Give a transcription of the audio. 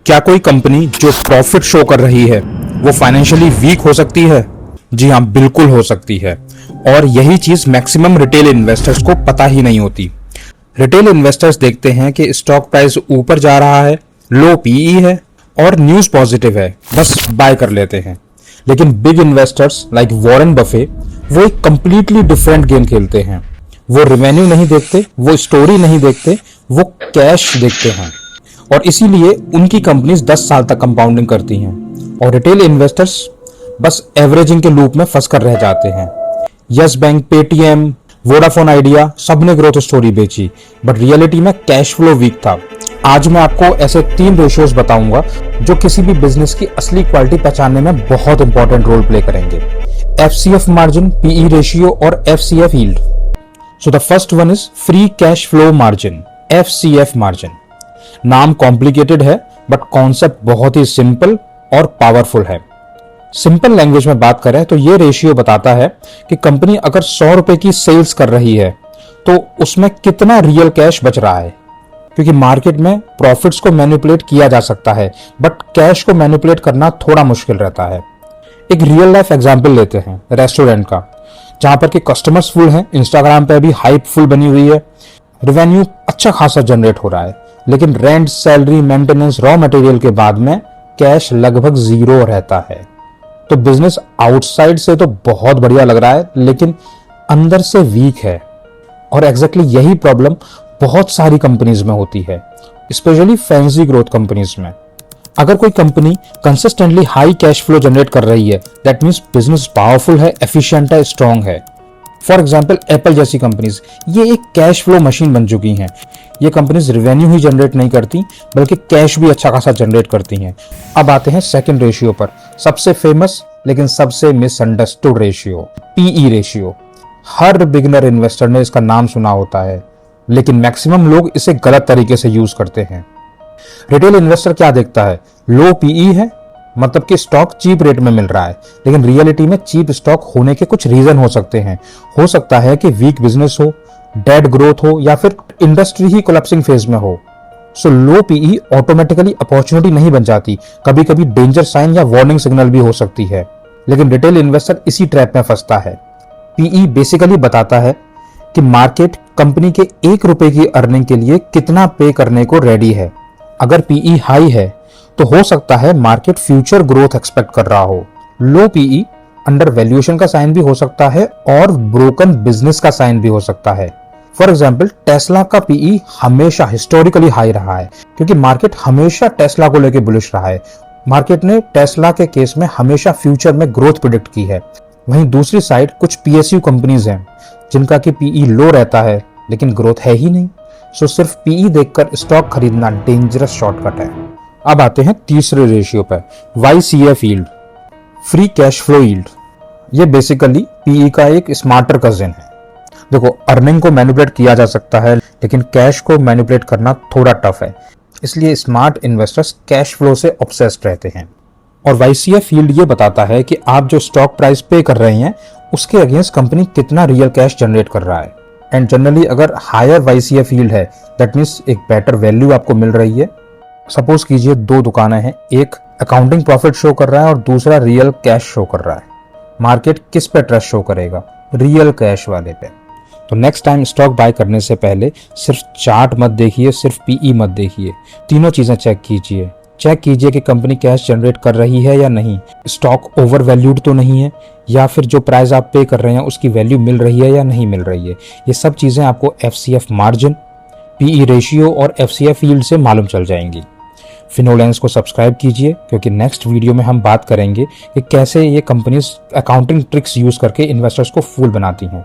क्या कोई कंपनी जो प्रॉफिट शो कर रही है वो फाइनेंशियली वीक हो सकती है? जी हाँ, बिल्कुल हो सकती है। और यही चीज मैक्सिमम रिटेल इन्वेस्टर्स को पता ही नहीं होती। रिटेल इन्वेस्टर्स देखते हैं कि स्टॉक प्राइस ऊपर जा रहा है, लो पीई है और न्यूज पॉजिटिव है, बस बाय कर लेते हैं। लेकिन big investors like Warren Buffett वो एक कंप्लीटली डिफरेंट गेम खेलते हैं। वो रेवेन्यू नहीं देखते, वो स्टोरी नहीं देखते, वो कैश देखते हैं। और इसीलिए उनकी कंपनीज 10 साल तक कंपाउंडिंग करती हैं और रिटेल इन्वेस्टर्स बस एवरेजिंग के लूप में फंस कर रह जाते हैं। Yes bank, Paytm, Vodafone idea सबने ग्रोथ स्टोरी बेची, बट रियलिटी में कैश फ्लो वीक था। आज मैं आपको ऐसे 3 रेशियोज बताऊंगा जो किसी भी बिजनेस की असली क्वालिटी पहचानने में बहुत इंपॉर्टेंट रोल प्ले करेंगे। एफसीएफ मार्जिन, पीई रेशियो और FCF yield. So the first one is free cash flow margin, FCF margin. नाम कॉम्प्लिकेटेड है बट कॉन्सेप्ट बहुत ही सिंपल और पावरफुल है। सिंपल लैंग्वेज में बात करें तो ये रेशियो बताता है कि कंपनी अगर 100 रुपए की सेल्स कर रही है तो उसमें कितना रियल कैश बच रहा है। क्योंकि मार्केट में प्रॉफिट्स को मैनिपुलेट किया जा सकता है बट कैश को मैनिपुलेट करना थोड़ा मुश्किल रहता है। एक रियल लाइफ एग्जांपल लेते हैं रेस्टोरेंट का, जहां पर के कस्टमर्स फुल हैं, इंस्टाग्राम पे भी हाइप फुल बनी हुई है, रेवेन्यू अच्छा खासा जनरेट हो रहा है, लेकिन rent, salary, maintenance, raw material के बाद में कैश लगभग 0 रहता है। तो बिजनेस आउटसाइड से तो बहुत बढ़िया लग रहा है लेकिन अंदर से वीक है। और एग्जैक्टली यही प्रॉब्लम बहुत सारी कंपनीज में होती है, स्पेशली फैंसी ग्रोथ कंपनीज में। अगर कोई company consistently high cash flow generate कर रही है, दैट मीन्स बिजनेस पावरफुल है, एफिशिएंट है, स्ट्रांग है। फॉर एग्जाम्पल एप्पल जैसी कंपनीज, ये एक कैश फ्लो मशीन बन चुकी हैं। ये कंपनीज रेवेन्यू ही जनरेट नहीं करती बल्कि कैश भी अच्छा खासा जनरेट करती हैं। अब आते हैं सेकंड रेशियो पर, सबसे फेमस लेकिन सबसे मिसअंडरस्टूड रेशियो, पीई रेशियो। हर बिगिनर इन्वेस्टर ने इसका नाम सुना होता है लेकिन मैक्सिमम लोग इसे गलत तरीके से यूज करते हैं। रिटेल इन्वेस्टर क्या देखता है? लो पीई है मतलब कि स्टॉक चीप रेट में मिल रहा है, लेकिन रियलिटी में चीप स्टॉक होने के कुछ रीजन हो सकते हैं। हो सकता है कि वीक बिजनेस हो, डेड ग्रोथ हो या फिर इंडस्ट्री ही कोलैप्सिंग फेज में हो। सो लो पीई ऑटोमेटिकली अपॉर्चुनिटी नहीं बन जाती, कभी कभी डेंजर साइन या वार्निंग सिग्नल भी हो सकती है। लेकिन रिटेल इन्वेस्टर इसी ट्रैप में फंसता है। पीई बेसिकली बताता है कि मार्केट कंपनी के 1 रुपए की अर्निंग के लिए कितना पे करने को रेडी है। अगर पीई हाई है तो हो सकता है मार्केट फ्यूचर ग्रोथ एक्सपेक्ट कर रहा हो। लो पीई अंडर वैल्यूएशन का साइन भी हो सकता है और ब्रोकन बिजनेस का साइन भी हो सकता है। फॉर एग्जाम्पल टेस्ला का पीई हमेशा हिस्टोरिकली हाई रहा है क्योंकि मार्केट हमेशा टेस्ला को लेकर बुलिश रहा है। मार्केट ने टेस्ला के केस में हमेशा फ्यूचर में ग्रोथ प्रिडिक्ट की है। वहीं दूसरी साइड कुछ पीएसयू कंपनीज हैं जिनका कि पीई लो रहता है लेकिन ग्रोथ है ही नहीं। सो सिर्फ पीई देखकर स्टॉक खरीदना डेंजरस शॉर्टकट है। अब आते हैं तीसरे रेशियो पर, YCF yield, free cash flow yield. ये बेसिकली पीई का एक स्मार्टर कजिन है। देखो, अर्निंग को मैनिपुलेट किया जा सकता है लेकिन कैश को मैनिपुलेट करना थोड़ा टफ है, इसलिए स्मार्ट इन्वेस्टर्स कैश फ्लो से ऑब्सेस्ड रहते हैं। और वाईसीएफ यील्ड ये बताता है कि आप जो स्टॉक प्राइस पे कर रहे हैं उसके अगेंस्ट कंपनी कितना रियल कैश जनरेट कर रहा है। एंड जनरली अगर हायर वाईसीएफ यील्ड है दैट मीन्स एक बेटर वैल्यू आपको मिल रही है। सपोज कीजिए 2 दुकानें हैं, एक अकाउंटिंग प्रॉफिट शो कर रहा है और दूसरा रियल कैश शो कर रहा है। मार्केट किस पे ट्रस्ट शो करेगा? रियल कैश वाले पे। तो नेक्स्ट टाइम स्टॉक बाय करने से पहले सिर्फ चार्ट मत देखिए, सिर्फ पीई मत देखिए, तीनों चीजें चेक कीजिए। चेक कीजिए कि कंपनी कैश जनरेट कर रही है या नहीं, स्टॉक ओवर वैल्यूड तो नहीं है, या फिर जो प्राइस आप पे कर रहे हैं उसकी वैल्यू मिल रही है या नहीं मिल रही है। ये सब चीजें आपको एफसीएफ मार्जिन, पीई रेशियो और एफसीएफ यील्ड से मालूम चल जाएंगी। फिनोलेंस को सब्सक्राइब कीजिए क्योंकि नेक्स्ट वीडियो में हम बात करेंगे कि कैसे ये कंपनीज अकाउंटिंग ट्रिक्स यूज करके इन्वेस्टर्स को फूल बनाती हैं।